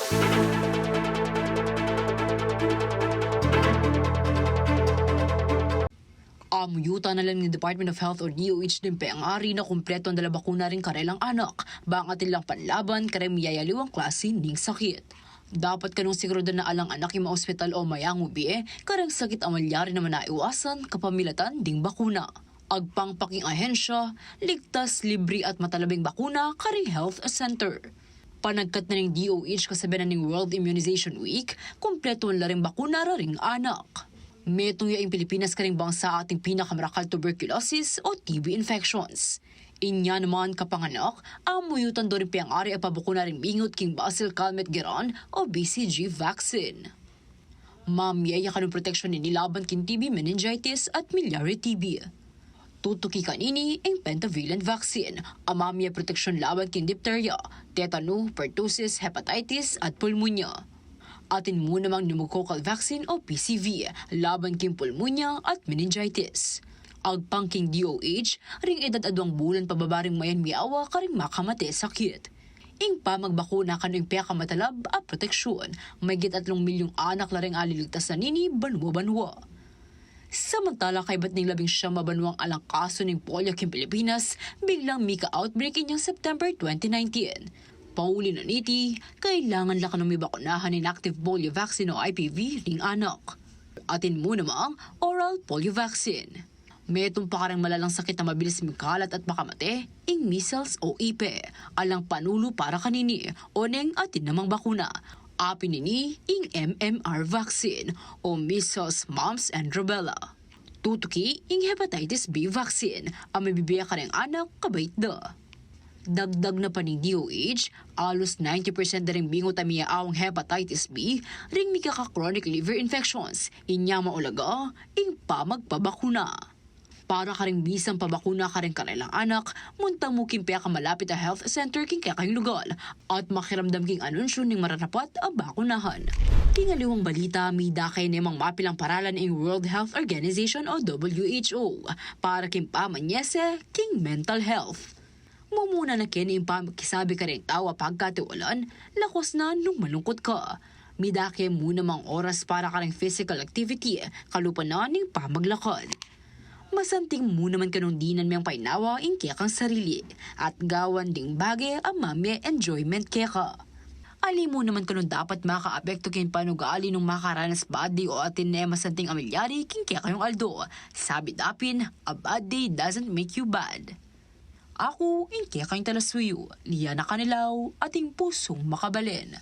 Amuyuta na lang ng Department of Health o DOH din ang ari na kumpleto ang dala bakuna rin karelang anak, bangatin lang panlaban kare miyaliwang klase ning sakit. Dapat kanong siguro na alang anak yung ospital o mayangubi karang sakit amalyari naman na iwasan kapamilatan ding bakuna. Agpangpaking ahensya, ligtas, libre at matalabing bakuna karing health center. Panagkat na ng DOH kasabi na ng World Immunization Week, kumpleto na rin bakuna ring anak. Metong yaing Pilipinas karing bangsa ating pinakamarakal tuberculosis o TB infections. Inya naman kapanganak, amuyutan do rin piyang ari at pabukuna rin bingot king Basil Calmette Geron o BCG vaccine. Mamiyaya ka ng proteksyon ni nilaban king TB meningitis at miliary TB. Tutuki kanini ang pentavalent vaccine, amamiya proteksyon laban king diphtheria, tetano, pertussis, hepatitis at pulmonya. Atin mo namang pneumococcal vaccine o PCV, laban king pulmonya at meningitis. Agpangking DOH, ring edad adwang bulan pababaring mayan miawa karing makamate sakit. Ing pa magbakuna kanong piyaka matalab at proteksyon, may git 3 milyong anak la ring aliligtas na nini banwa-banwa. Samantala kay ba't ning 19 mabanwang alang kaso ng polio king Pilipinas, biglang mika outbreak inyang September 2019. Pauli na niti, kailangan lang kanong may bakunahan ng active polio vaccine o IPV ring anak. Atin mo namang oral polio vaccine. May itong pakarang malalang sakit na mabilis mikalat at makamate, ing measles o ipe, alang panulo para kanini, o neng atin namang bakuna. Api nini, ing MMR vaccine, o measles, mumps, and rubella. Tutuki, ing hepatitis B vaccine, ang mabibiya ka rin anak, kabait da. Dagdag na pa ng DOH, alos 90% na rin bingot ang miyaawang hepatitis B, ring mika ka chronic liver infections, inya maulaga, ing pa magpabakuna. Para ka rin bisang pabakuna ka rin kanilang anak, muntang mo kimpaya ka malapit na health center king kayong lugar, at makiramdam king anunsyo ning mararapat ang bakunahan. Tingaliwang balita, may dakay na mang mapilang paralan ng World Health Organization o WHO, para kimpa manyese king mental health. Mumuna na kini yung pagkisabi ka rin tawa pagkatiwalan, lakos na nung malungkot ka. Midake muna mang oras para ka rin physical activity, kalupan na ning pamaglakad. Masanting mo naman kanong dinan miyang painawa in kaya kang sarili, at gawan ding bagay ang mami enjoyment kaya ka. Ali mo naman kanong dapat makaapekto kin panugali nung makaranas bad day o atin na masanting amilyari kin kaya kayong aldo. Sabi dapin, a bad day doesn't make you bad. Ako, inke kayong talaswiyo, liya na kanilaw, ating pusong makabalin.